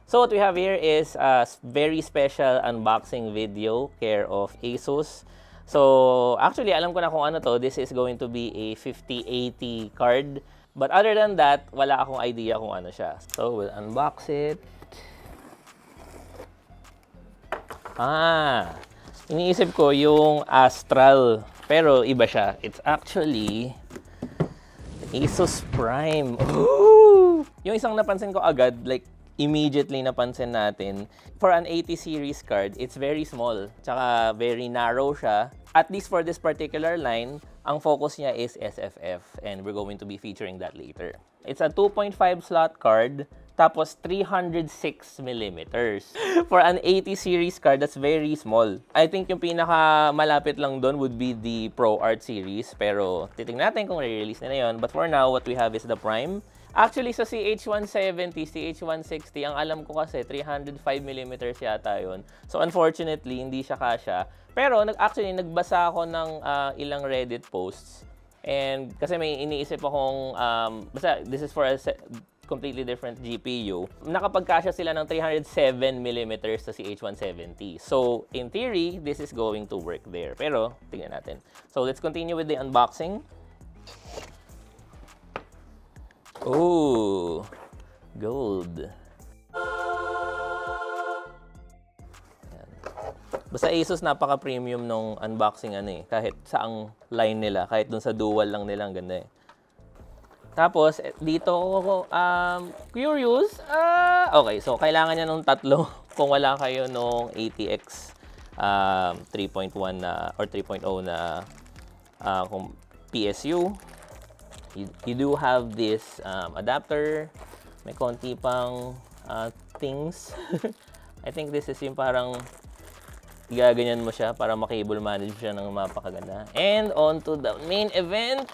So what we have here is a very special unboxing video care of ASUS. So actually, alam ko na kung ano to. This is going to be a 5080 card. But other than that, wala akong idea kung ano siya. So we'll unbox it. Iniisip ko yung Astral. Pero iba siya. It's actually ASUS Prime. Ooh! Yung isang napansin ko agad, like immediately napansin natin, for an 80 series card, it's very small. Tsaka very narrow siya. At least for this particular line, ang focus niya is SFF. And we're going to be featuring that later. It's a 2.5 slot card. Tapos 306 millimeters. For an 80 series card, that's very small. I think yung pinaka malapit lang doon would be the ProArt series. Pero titingnan natin kung re-release nila yun. But for now, what we have is the Prime. Actually, sa CH170, CH160, ang alam ko kasi 305 millimeters yata yun. So unfortunately, hindi siya kasya. Pero actually, nagbasa ako ng ilang Reddit posts. And kasi may iniisip akong, basta this is for a completely different GPU. Nakapagkasya sila ng 307mm sa CH170. So, in theory, this is going to work there. Pero, tingnan natin. So, let's continue with the unboxing. Oh, gold. Ayan. Basta ASUS napaka-premium nung unboxing ano eh. Kahit saang line nila, kahit dun sa dual lang nila, ang ganda eh. Tapos, dito ako curious. Okay, so kailangan niya nung tatlo kung wala kayo nung ATX 3.1 na or 3.0 na kung PSU. You do have this adapter. May konti pang things. I think this is yung parang igaganyan mo siya para makable manage siya ng mapakaganda. And on to the main event.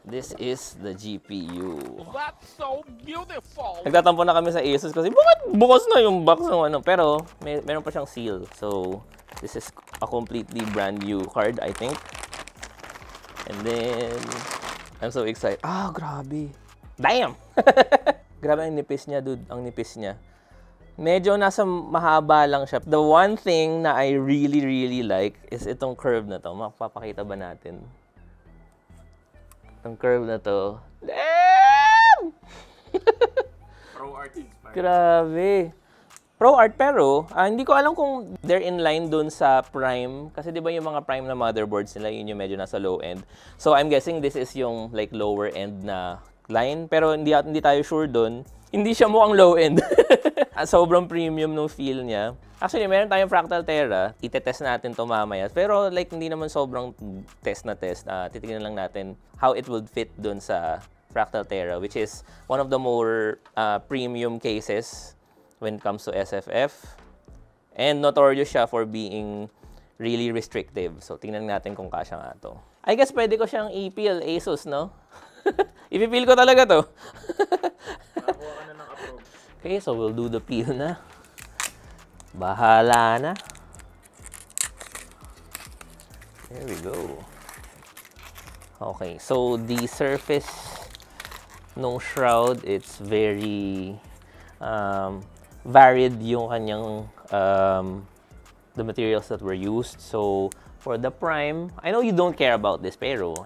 This is the GPU. That's so beautiful. Nagtatampo na kami sa ASUS kasi bakit bukas na yung box ng ano. Pero meron pa siyang seal. So, this is a completely brand new card, I think. And then, I'm so excited. Grabe. Damn! Grabe ang nipis niya, dude. Ang nipis niya. Medyo nasa mahaba lang siya. The one thing na I really like is itong curve na to. Mapapakita ba natin? Ang curve na to. Damn! ProArt inspired. Grabe. ProArt pero, hindi ko alam kung they're in line dun sa Prime. Kasi di ba yung mga Prime na motherboards nila, yun yung medyo nasa low end. So I'm guessing this is yung like lower end na line. Pero hindi tayo sure dun. Hindi siya mukhang low end. Sobrang premium no feel niya. Actually, meron tayong Fractal Terra. Itetest natin to mamaya. Pero like hindi naman sobrang test na test. Titignan lang natin how it would fit dun sa Fractal Terra, which is one of the more premium cases when it comes to SFF. And notorious siya for being really restrictive. So, tingnan natin kung kasya nga to. I guess pwede ko siyang i-peel ASUS, no? I-peel ko talaga to. Nakakuha ka na ng approve. Okay, so we'll do the peel na. Bahala na. There we go. Okay, so the surface nung shroud, it's very varied yung kanyang the materials that were used. So for the Prime, I know you don't care about this, pero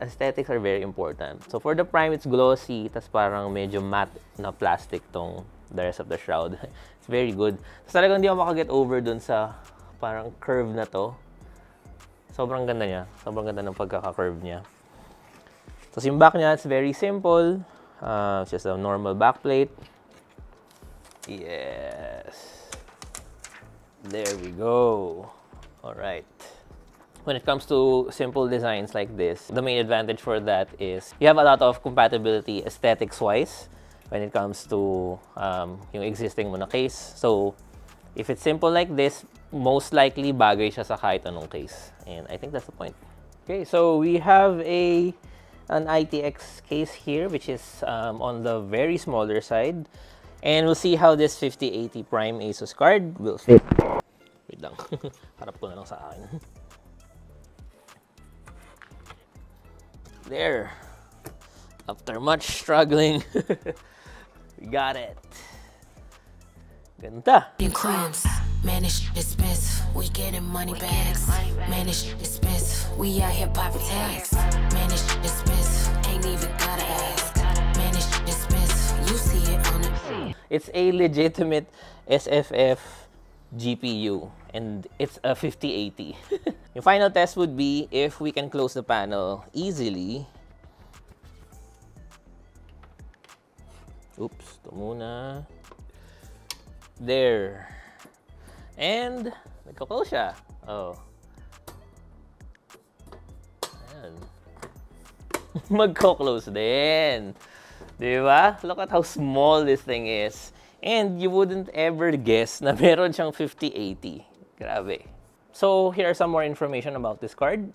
aesthetics are very important. So for the Prime, it's glossy, tas parang medyo matte na plastic tong the rest of the shroud. It's very good. So talagang hindi ako makaget over dun sa parang curve na to. Sobrang ganda niya. Sobrang ganda ng pagkaka-curve niya. Tapos yung back niya, it's very simple. It's just a normal backplate. Yes. There we go. Alright. When it comes to simple designs like this, the main advantage for that is you have a lot of compatibility aesthetics-wise when it comes to yung existing mo na case. So, if it's simple like this, most likely bagay siya sa kahit anong case. And I think that's the point. Okay, so we have an ITX case here, which is on the very smaller side. And we'll see how this 5080 Prime ASUS card will fit. Wait lang. Harap ko na lang sa akin. There. After much struggling, We got it. Ganda. Crimes, manage dismiss. We getting money bags. Manage dismiss. We out here popping tags. Manage dismiss. Ain't even gotta ask. Manage dismiss. You see it on the. It's a legitimate SFF GPU, and it's a 5080. Yung final test would be if we can close the panel easily. Oops, ito muna. There. And nagko-close siya. Oh. Ayan. Magko-close din. Diba? Look at how small this thing is. And you wouldn't ever guess na meron siyang 5080. Grabe. So, here are some more information about this card.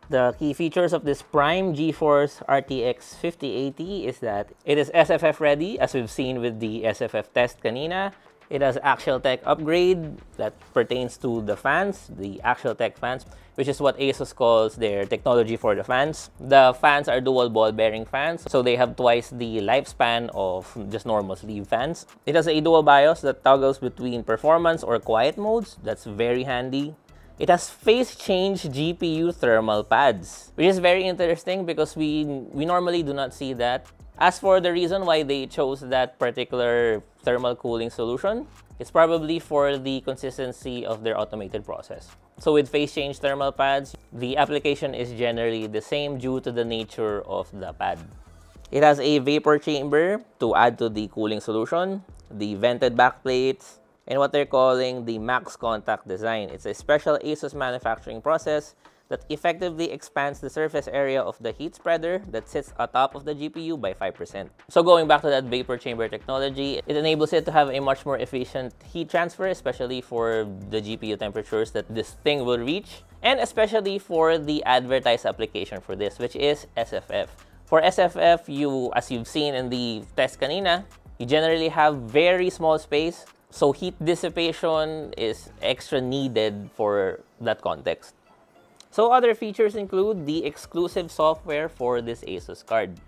The key features of this Prime GeForce RTX 5080 is that it is SFF ready, as we've seen with the SFF test kanina. It has Axial Tech upgrade that pertains to the fans, the Axial Tech fans, which is what ASUS calls their technology for the fans. The fans are dual ball bearing fans, so they have twice the lifespan of just normal sleeve fans. It has a dual BIOS that toggles between performance or quiet modes. That's very handy. It has phase change GPU thermal pads, which is very interesting because we normally do not see that. As for the reason why they chose that particular thermal cooling solution, it's probably for the consistency of their automated process. So with phase change thermal pads, the application is generally the same due to the nature of the pad. It has a vapor chamber to add to the cooling solution, the vented backplates, and what they're calling the max contact design. It's a special ASUS manufacturing process that effectively expands the surface area of the heat spreader that sits atop of the GPU by 5%. So going back to that vapor chamber technology, it enables it to have a much more efficient heat transfer, especially for the GPU temperatures that this thing will reach, and especially for the advertised application for this, which is SFF. For SFF, as you've seen in the test kanina, you generally have very small space, so heat dissipation is extra needed for that context. So other features include the exclusive software for this ASUS card.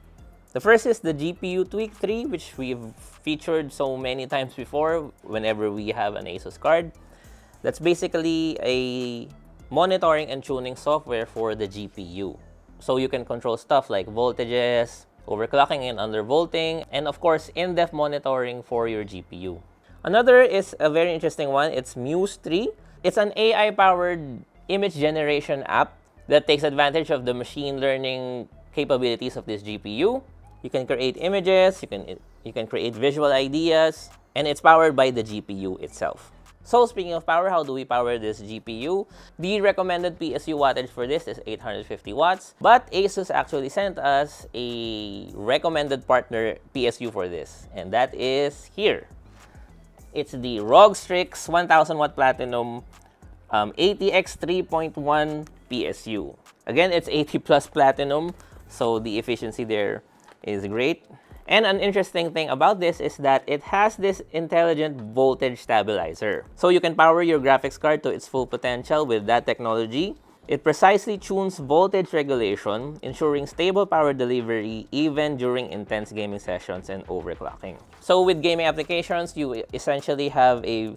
The first is the GPU Tweak 3, which we've featured so many times before whenever we have an ASUS card. That's basically a monitoring and tuning software for the GPU. So you can control stuff like voltages, overclocking and undervolting, and of course, in-depth monitoring for your GPU. Another is a very interesting one. It's Muse 3. It's an AI-powered image generation app that takes advantage of the machine learning capabilities of this GPU. You can create images, you can create visual ideas, and it's powered by the GPU itself. So speaking of power, how do we power this GPU? The recommended PSU wattage for this is 850 watts, but ASUS actually sent us a recommended partner PSU for this, and that is here. It's the ROG Strix 1000 watt Platinum ATX 3.1 PSU. Again, it's 80 plus Platinum, so the efficiency there is great. And an interesting thing about this is that it has this intelligent voltage stabilizer. So you can power your graphics card to its full potential with that technology. It precisely tunes voltage regulation, ensuring stable power delivery even during intense gaming sessions and overclocking. So with gaming applications, you essentially have a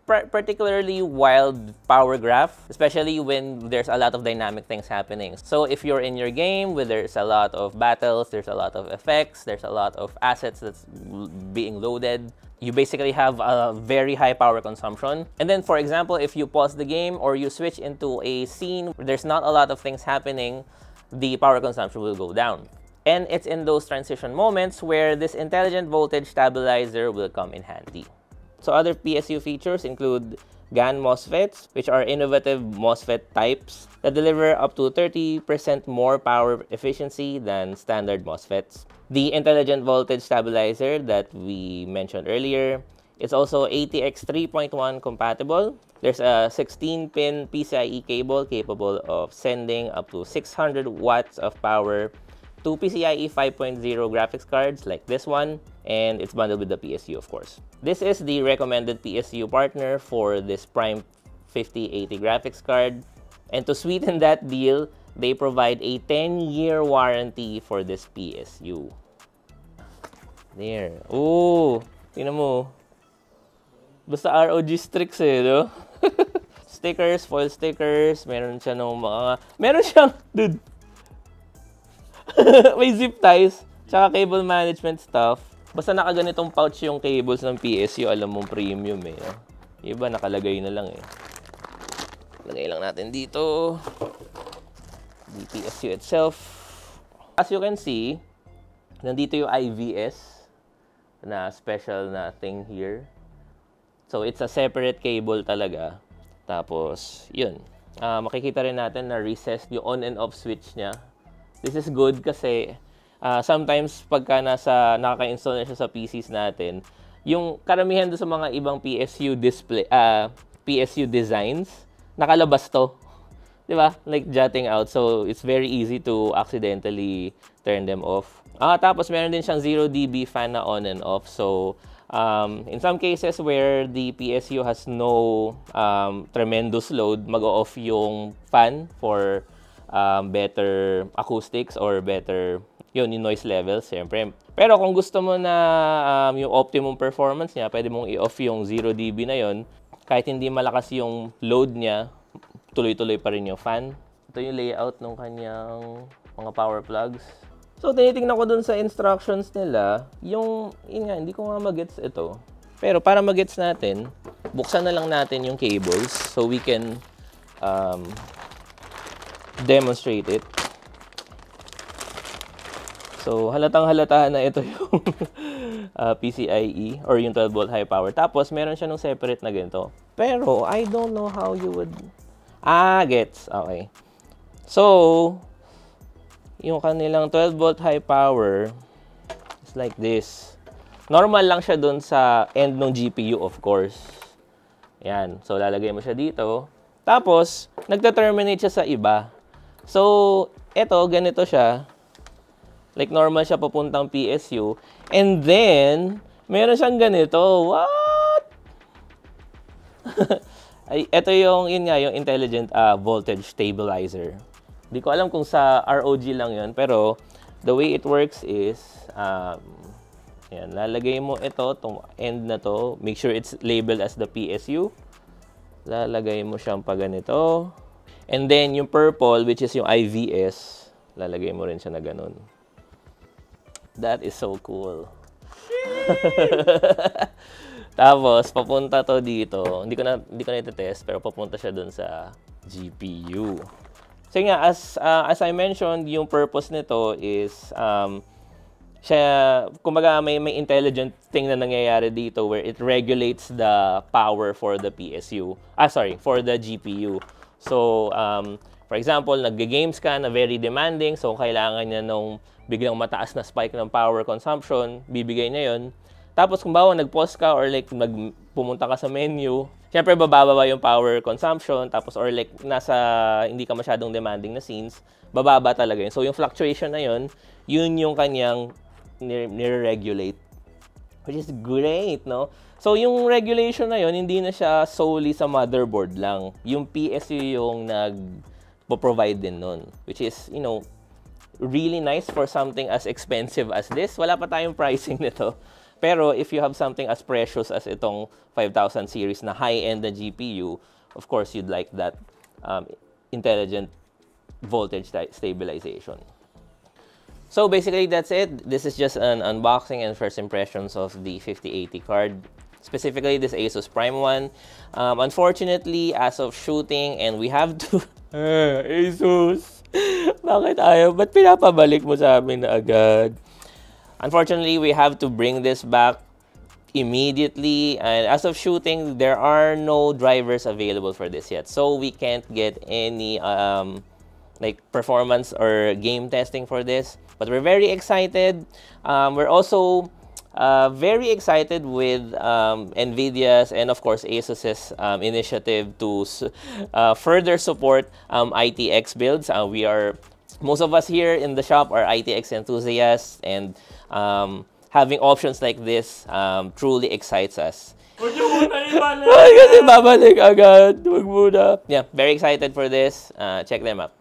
particularly wild power graph, especially when there's a lot of dynamic things happening. So if you're in your game where there's a lot of battles, there's a lot of effects, there's a lot of assets that's being loaded, you basically have a very high power consumption. And then, for example, if you pause the game or you switch into a scene where there's not a lot of things happening, the power consumption will go down. And it's in those transition moments where this intelligent voltage stabilizer will come in handy. So other PSU features include GaN MOSFETs, which are innovative MOSFET types that deliver up to 30% more power efficiency than standard MOSFETs. The intelligent voltage stabilizer that we mentioned earlier is also ATX 3.1 compatible. There's a 16-pin PCIe cable capable of sending up to 600 watts of power to PCIe 5.0 graphics cards like this one, and it's bundled with the PSU, of course. This is the recommended PSU partner for this Prime 5080 graphics card, and to sweeten that deal, they provide a 10-year warranty for this PSU. There. Oh, tingnan mo. Basta ROG Strix eh, no? Stickers, foil stickers, meron siya ng mga... Meron siyang... Dude! May zip ties, tsaka cable management stuff. Basta nakaganitong pouch yung cables ng PSU, alam mong premium eh. No? Iba, nakalagay na lang eh. Lagay lang natin dito. The PSU itself. As you can see, nandito yung IVS na special na thing here. So, it's a separate cable talaga. Tapos, yun. Makikita rin natin na recessed yung on and off switch niya. This is good kasi sometimes pagka nakaka-install na siya sa PCs natin, yung karamihan doon sa mga ibang PSU display, PSU designs, nakalabas to. Diba? Like jutting out. So, it's very easy to accidentally turn them off. Tapos, meron din siyang 0 dB fan na on and off. So, in some cases where the PSU has no tremendous load, mag-off yung fan for better acoustics or better yung noise levels, siyempre. Pero kung gusto mo na yung optimum performance niya, pwede mong i-off yung 0 dB na yon. Kahit hindi malakas yung load niya, tuloy-tuloy pa rin yung fan. Ito yung layout ng kanyang mga power plugs. So, tinitingnan ko dun sa instructions nila, yun nga, hindi ko nga mag-gets ito. Pero para mag-gets natin, buksan na lang natin yung cables so we can demonstrate it. So, halatang-halata na ito yung PCIe or yung 12-volt high power. Tapos, meron siya nung separate na ganito. Pero, I don't know how you would... gets. Okay. So, yung kanilang 12-volt high power is like this. Normal lang siya dun sa end ng GPU, of course. Yan. So, lalagay mo siya dito. Tapos, nagta-terminate siya sa iba. So, eto, ganito siya. Like, normal siya papuntang PSU. And then, meron siyang ganito. What? Ay, ito yung, yun nga, yung intelligent voltage stabilizer. Hindi ko alam kung sa ROG lang yun. Pero, the way it works is, yan, lalagay mo ito, itong end na to. Make sure it's labeled as the PSU. Lalagay mo siyang pa ganito. And then, yung purple, which is yung IVS, lalagay mo rin siya na ganun. That is so cool. Tapos, papunta to dito. Hindi ko na iti-test, pero papunta siya dun sa GPU. So nga, as I mentioned, yung purpose nito is, kumbaga may intelligent thing na nangyayari dito where it regulates the power for the PSU. For the GPU. So, for example, nag-games ka na very demanding, so kailangan niya nung biglang mataas na spike ng power consumption, bibigay niya yun. Tapos kung bawa nag-pause ka or like pumunta ka sa menu, syempre bababa yung power consumption, tapos or like nasa hindi ka masyadong demanding na scenes, bababa talaga yun. So yung fluctuation na yun yung kanyang nire-regulate. Which is great, no? So yung regulation na yun, hindi na siya solely sa motherboard lang. Yung PSU yung nag-provide din nun. Which is, you know, really nice for something as expensive as this. Wala pa tayong pricing nito. Pero if you have something as precious as itong 5000 series na high-end na GPU, of course, you'd like that intelligent voltage stabilization. So basically, that's it. This is just an unboxing and first impressions of the 5080 card. Specifically, this Asus Prime 1. Unfortunately, as of shooting, and we have to... Asus! Bakit ayaw? Ba't pinapabalik mo sa amin na agad? Unfortunately, we have to bring this back immediately. And as of shooting, there are no drivers available for this yet. So we can't get any like performance or game testing for this. But we're very excited. We're also very excited with NVIDIA's and of course Asus's initiative to further support ITX builds. Most of us here in the shop are ITX enthusiasts, and having options like this truly excites us. Kasi babalik agad. Wag muna. Yeah, very excited for this. Check them out.